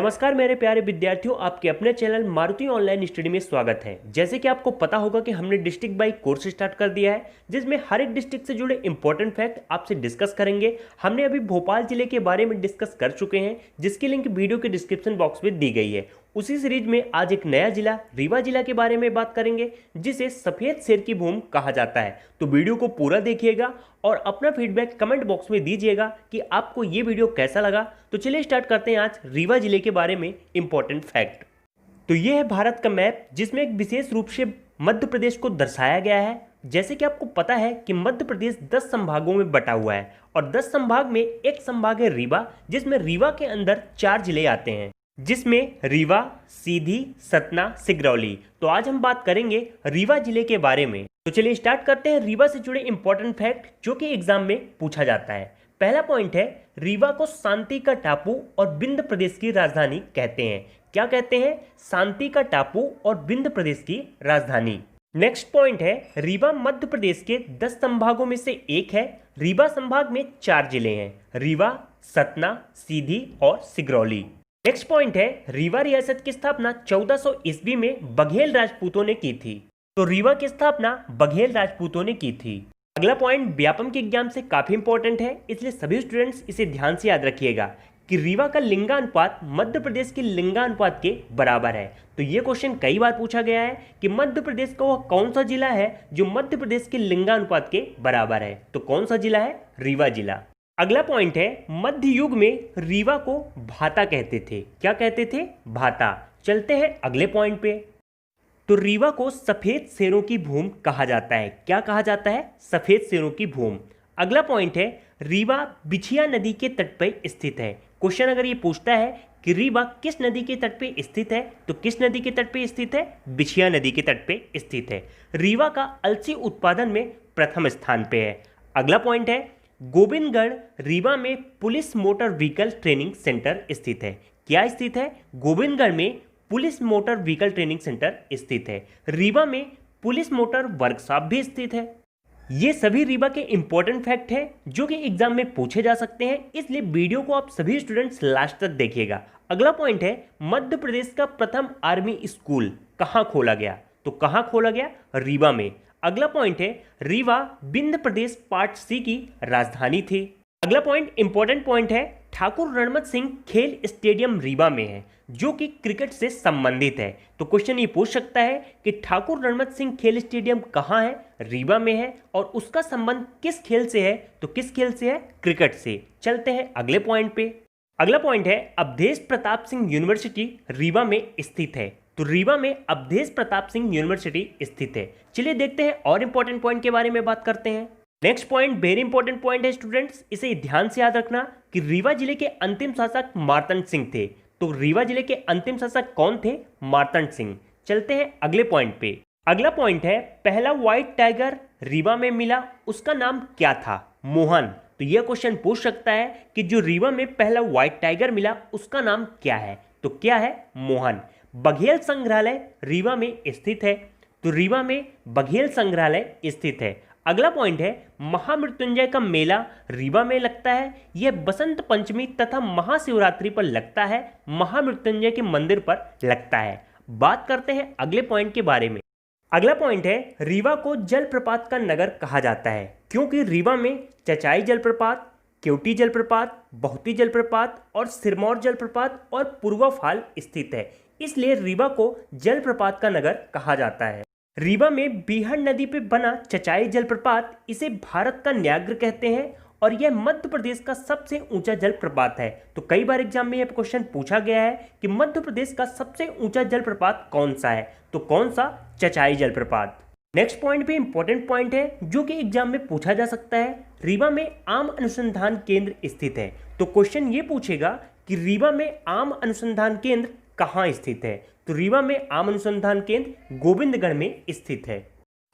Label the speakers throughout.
Speaker 1: नमस्कार मेरे प्यारे विद्यार्थियों, आपके अपने चैनल मारुति ऑनलाइन स्टडी में स्वागत है। जैसे कि आपको पता होगा कि हमने डिस्ट्रिक्ट बाई कोर्स स्टार्ट कर दिया है, जिसमें हर एक डिस्ट्रिक्ट से जुड़े इंपॉर्टेंट फैक्ट आपसे डिस्कस करेंगे। हमने अभी भोपाल जिले के बारे में डिस्कस कर चुके हैं, जिसकी लिंक वीडियो के डिस्क्रिप्शन बॉक्स में दी गई है। उसी सीरीज में आज एक नया जिला रीवा जिला के बारे में बात करेंगे, जिसे सफेद शेर की भूमि कहा जाता है। तो वीडियो को पूरा देखिएगा और अपना फीडबैक कमेंट बॉक्स में दीजिएगा कि आपको ये वीडियो कैसा लगा। तो चलिए स्टार्ट करते हैं आज रीवा जिले के बारे में इंपॉर्टेंट फैक्ट। तो ये है भारत का मैप, जिसमें एक विशेष रूप से मध्य प्रदेश को दर्शाया गया है। जैसे कि आपको पता है कि मध्य प्रदेश 10 संभागों में बटा हुआ है और 10 संभाग में एक संभाग है रीवा, जिसमें रीवा के अंदर 4 जिले आते हैं, जिसमें रीवा, सीधी, सतना, सिगरौली। तो आज हम बात करेंगे रीवा जिले के बारे में। तो चलिए स्टार्ट करते हैं रीवा से जुड़े इंपॉर्टेंट फैक्ट जो कि एग्जाम में पूछा जाता है। पहला पॉइंट है, रीवा को शांति का टापू और विंध्य प्रदेश की राजधानी कहते हैं। क्या कहते हैं? शांति का टापू और विंध्य प्रदेश की राजधानी। नेक्स्ट पॉइंट है, रीवा मध्य प्रदेश के 10 संभागों में से एक है। रीवा संभाग में 4 जिले हैं, रीवा, सतना, सीधी और सिगरौली। नेक्स्ट पॉइंट है, रीवा रियासत की स्थापना 1400 ईस्वी में बघेल राजपूतों ने की थी। तो रीवा की स्थापना बघेल राजपूतों ने की थी। अगला पॉइंट व्यापम के एग्जाम से काफी इंपॉर्टेंट है, इसलिए सभी स्टूडेंट्स इसे ध्यान से याद रखिएगा कि रीवा का लिंगानुपात मध्य प्रदेश के लिंगानुपात के बराबर है। तो ये क्वेश्चन कई बार पूछा गया है कि मध्य प्रदेश का वह कौन सा जिला है जो मध्य प्रदेश के लिंगानुपात के बराबर है। तो कौन सा जिला है? रीवा जिला। अगला पॉइंट है, मध्य युग में रीवा को भाता कहते थे। क्या कहते थे? भाता। चलते हैं अगले पॉइंट पे। तो रीवा को सफेद शेरों की भूमि कहा जाता है। क्या कहा जाता है? सफेद शेरों की भूमि। अगला पॉइंट है, रीवा बिछिया नदी के तट पर स्थित है। क्वेश्चन अगर ये पूछता है कि रीवा किस नदी के तट पे स्थित है, तो किस नदी के तट पे स्थित है? बिछिया नदी के तट पे स्थित है। रीवा का अलसी उत्पादन में प्रथम स्थान पे है। अगला पॉइंट है, गोविंदगढ़ रीवा में police motor vehicle training centre स्थित है। क्या स्थित है? गोविंदगढ़ में police motor vehicle training centre स्थित है। रीवा में पुलिस मोटर वर्कशॉप भी स्थित है। ये सभी रीवा के इंपॉर्टेंट फैक्ट हैं जो कि एग्जाम में पूछे जा सकते हैं, इसलिए वीडियो को आप सभी स्टूडेंट्स लास्ट तक देखिएगा। अगला पॉइंट है, मध्य प्रदेश का प्रथम आर्मी स्कूल कहाँ खोला गया? तो कहाँ खोला गया? रीवा में। अगला पॉइंट है, रीवा विंध्य प्रदेश पार्ट सी की राजधानी थी। अगला पॉइंट इंपॉर्टेंट पॉइंट है, ठाकुर रणमत सिंह खेल स्टेडियम रीवा में है जो कि क्रिकेट से संबंधित है। तो क्वेश्चन ये पूछ सकता है कि ठाकुर रणमत सिंह खेल स्टेडियम कहाँ है? रीवा में है। और उसका संबंध किस खेल से है? तो किस खेल से है? क्रिकेट से। चलते हैं अगले पॉइंट पे। अगला पॉइंट है, अवधेश प्रताप सिंह यूनिवर्सिटी रीवा में स्थित है। तो रीवा में अवधेश प्रताप सिंह यूनिवर्सिटी स्थित है। चलिए देखते हैं और इंपॉर्टेंट पॉइंट के बारे में बात करते हैं। Next point very important point है स्टूडेंट्स, इसे ध्यान से याद रखना कि रीवा जिले के अंतिम शासक मार्तंड सिंह थे। तो रीवा जिले के अंतिम शासक कौन थे? मार्तंड सिंह। चलते हैं अगले पॉइंट पे। अगला पॉइंट है, पहला व्हाइट टाइगर रीवा में मिला, उसका नाम क्या था? मोहन। तो यह क्वेश्चन पूछ सकता है कि जो रीवा में पहला व्हाइट टाइगर मिला उसका नाम क्या है? तो क्या है? मोहन। बघेल संग्रहालय रीवा में स्थित है। तो रीवा में बघेल संग्रहालय स्थित है। अगला पॉइंट है, महामृत्युंजय का मेला रीवा में लगता है। यह बसंत पंचमी तथा महाशिवरात्रि पर लगता है, महामृत्युंजय के मंदिर पर लगता है। बात करते हैं अगले पॉइंट के बारे में। अगला पॉइंट है, रीवा को जलप्रपात का नगर कहा जाता है क्योंकि रीवा में चचाई जलप्रपात, केवटी जलप्रपात, बहुती जलप्रपात और सिरमौर जलप्रपात और पूर्वाफाल स्थित है, इसलिए रीवा को जलप्रपात का नगर कहा जाता है। रीवा में बीहड़ नदी पे बना चचाई जलप्रपात, इसे भारत का न्याग्र कहते हैं और यह मध्य प्रदेश का सबसे ऊंचा जलप्रपात है। तो कई बार एग्जाम में यह क्वेश्चन पूछा गया है कि मध्य प्रदेश का सबसे ऊंचा जलप्रपात कौन सा है? तो कौन सा? चचाई जलप्रपात। नेक्स्ट पॉइंट भी इंपॉर्टेंट पॉइंट है जो कि एग्जाम में पूछा जा सकता है। रीवा में आम अनुसंधान केंद्र स्थित है। तो क्वेश्चन ये पूछेगा कि रीवा में आम अनुसंधान केंद्र कहाँ स्थित है? तो रीवा में आम अनुसंधान केंद्र गोविंदगढ़ में स्थित है।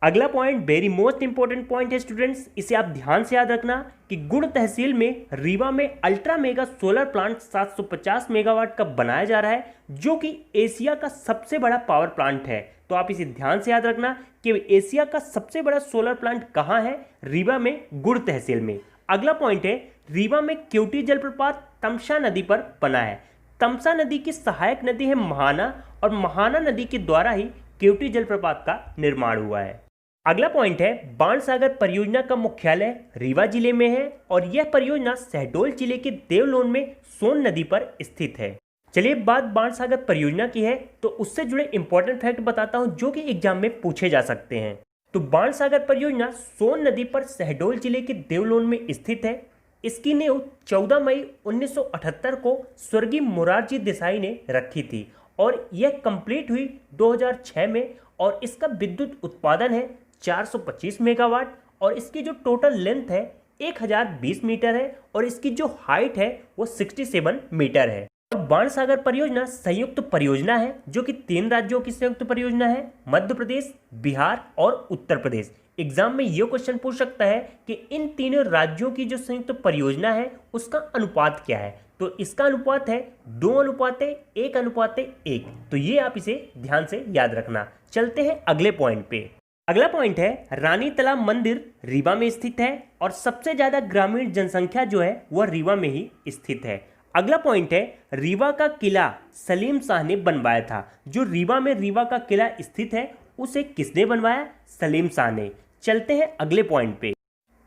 Speaker 1: अगला point very most important point है स्टूडेंट्स, इसे आप ध्यान से याद रखना कि गुड़ तहसील में रीवा में ultra mega solar plant 750 megawatt का बनाया जा रहा है जो कि एशिया का सबसे बड़ा पावर प्लांट है। तो आप इसे ध्यान से याद रखना कि एशिया का सबसे बड़ा सोलर प्लांट कहाँ है? रीवा में गुड़ तहसील में। अगला पॉइंट है, रीवा में केवटी जलप्रपात तमसा नदी पर बना है। तमसा नदी की सहायक नदी है महाना, और महाना नदी के द्वारा ही केवटी जलप्रपात का निर्माण हुआ है। अगला पॉइंट है, बाणसागर परियोजना का मुख्यालय रीवा जिले में है और यह परियोजना शहडोल जिले के देवलोन में सोन नदी पर स्थित है। चलिए बात बाणसागर परियोजना की है तो उससे जुड़े इंपॉर्टेंट फैक्ट बताता हूं जो कि एग्जाम में पूछे जा सकते हैं। तो बाणसागर परियोजना सोन नदी पर शहडोल जिले के देवलोन में स्थित है। इसकी नींव 14 मई 1978 को स्वर्गीय मोरारजी देसाई ने रखी थी और यह कंप्लीट हुई 2006 में, और इसका विद्युत उत्पादन है 425 मेगावाट, और इसकी जो टोटल लेंथ है 1020 मीटर है, और इसकी जो हाइट है वो 67 मीटर है। और बाणसागर परियोजना संयुक्त परियोजना है जो कि 3 राज्यों की संयुक्त परियोजना है, मध्य प्रदेश, बिहार और उत्तर प्रदेश। एग्जाम में ये क्वेश्चन पूछ सकता है कि इन तीनों राज्यों की जो संयुक्त परियोजना है उसका अनुपात क्या है। तो इसका अनुपात है 2:1:1। तो ये आप इसे ध्यान से याद रखना। चलते हैं अगले पॉइंट पे। अगला पॉइंट है, रानी तालाब मंदिर रीवा में स्थित है और सबसे ज्यादा ग्रामीण जनसंख्या जो है वह रीवा में ही स्थित है। अगला पॉइंट है, रीवा का किला सलीम शाह ने बनवाया था। जो रीवा में रीवा का किला स्थित है उसे किसने बनवाया? सलीम शाह ने। चलते हैं अगले पॉइंट पे।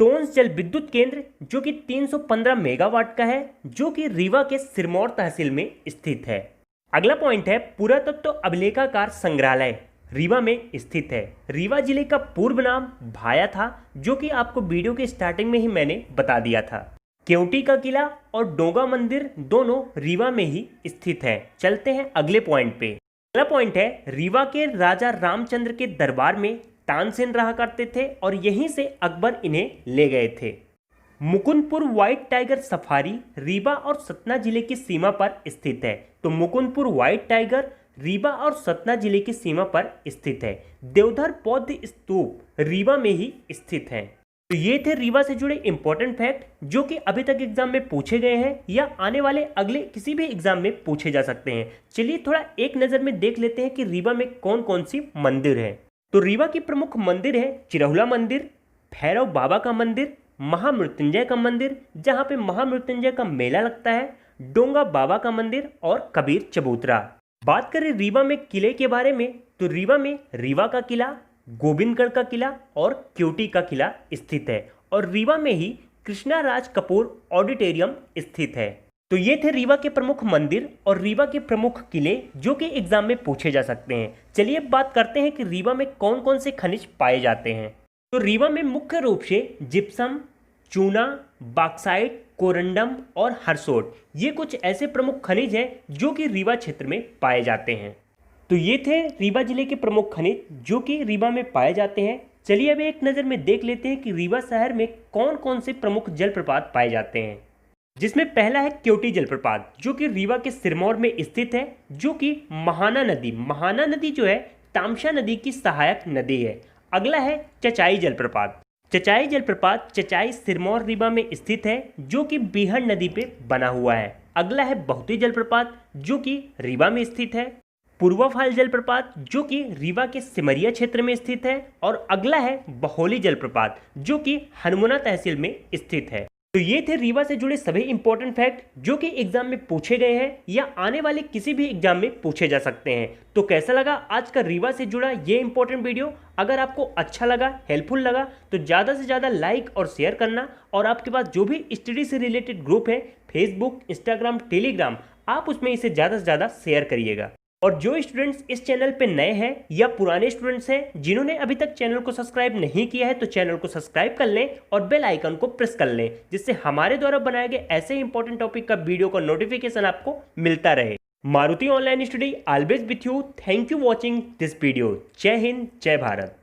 Speaker 1: टोंस जल विद्युत केंद्र जो कि 315 मेगावाट का है, जो कि रीवा के सिरमौर तहसील में स्थित है। अगला पॉइंट है, पुरातत्व अभिलेखागार संग्रहालय रीवा में स्थित है। रीवा जिले का पूर्व नाम भाया था, जो कि आपको वीडियो के स्टार्टिंग में ही मैंने बता दिया था। केवटी का किला और डोंगा मंदिर दोनों रीवा में ही स्थित है। चलते हैं अगले पॉइंट पे। अगला पॉइंट है, रीवा के राजा रामचंद्र के दरबार में तानसेन रहा करते थे और यहीं से अकबर इन्हें ले गए थे। Mukundpur white tiger safari Rewa और सतना जिले की सीमा पर स्थित है। तो मुकुंदपुर व्हाइट टाइगर रीवा और सतना जिले की सीमा पर स्थित है। देवधर बौद्ध स्तूप रीवा में ही स्थित है। तो ये थे रीवा से जुड़े इंपॉर्टेंट फैक्ट जो कि अभी तक एग्जाम में पूछे गए हैं या आने वाले अगले किसी भी एग्जाम में पूछे जा सकते हैं। चलिए थोड़ा एक नज़र में देख लेते हैं कि रीवा में कौन कौन सी मंदिर है। तो रीवा की प्रमुख मंदिर है चिरहुला मंदिर, भैरव बाबा का मंदिर, महामृत्युंजय का मंदिर जहाँ पे महामृत्युंजय का मेला लगता है, डोंगा बाबा का मंदिर और कबीर चबूतरा। बात करें रीवा में किले के बारे में तो रीवा में रीवा का किला, गोविंदगढ़ का किला और केवटी का किला स्थित है, और रीवा में ही कृष्णा राज कपूर ऑडिटोरियम स्थित है। तो ये थे रीवा के प्रमुख मंदिर और रीवा के प्रमुख किले जो कि एग्जाम में पूछे जा सकते हैं। चलिए अब बात करते हैं कि रीवा में कौन कौन से खनिज पाए जाते हैं। तो रीवा में मुख्य रूप से जिप्सम, चूना, बॉक्साइट, कोरंडम और हरसोट ये कुछ ऐसे प्रमुख खनिज हैं जो कि रीवा क्षेत्र में पाए जाते हैं। तो ये थे रीवा जिले के प्रमुख खनिज जो कि रीवा में पाए जाते हैं। चलिए अब एक नज़र में देख लेते हैं कि रीवा शहर में कौन कौन से प्रमुख जलप्रपात पाए जाते हैं, जिसमें पहला है केवटी जलप्रपात जो कि रीवा के सिरमौर में स्थित है, जो कि महाना नदी जो है तामसा नदी की सहायक नदी है। अगला है चचाई जलप्रपात। चचाई जलप्रपात चचाई सिरमौर रीवा में स्थित है जो कि बीहड़ नदी पे बना हुआ है। अगला है बहुती जलप्रपात जो कि रीवा में स्थित है। पूर्वाफाल जलप्रपात जो कि रीवा के सिमरिया क्षेत्र में स्थित है, और अगला है बहोली जलप्रपात जो कि हनुमाना तहसील में स्थित है। तो ये थे रीवा से जुड़े सभी इंपॉर्टेंट फैक्ट जो कि एग्जाम में पूछे गए हैं या आने वाले किसी भी एग्जाम में पूछे जा सकते हैं। तो कैसा लगा आज का रीवा से जुड़ा ये इंपॉर्टेंट वीडियो? अगर आपको अच्छा लगा, हेल्पफुल लगा तो ज़्यादा से ज़्यादा लाइक और शेयर करना, और आपके पास जो भी स्टडी से रिलेटेड ग्रुप है फेसबुक, इंस्टाग्राम, टेलीग्राम, आप उसमें इसे ज़्यादा से ज़्यादा शेयर करिएगा। और जो स्टूडेंट्स इस चैनल पे नए हैं या पुराने स्टूडेंट्स हैं जिन्होंने अभी तक चैनल को सब्सक्राइब नहीं किया है तो चैनल को सब्सक्राइब कर लें और बेल आइकन को प्रेस कर लें, जिससे हमारे द्वारा बनाए गए ऐसे इंपॉर्टेंट टॉपिक का वीडियो का नोटिफिकेशन आपको मिलता रहे। Maruti online study always with you. Thank you watching this video. जय हिंद, जय भारत।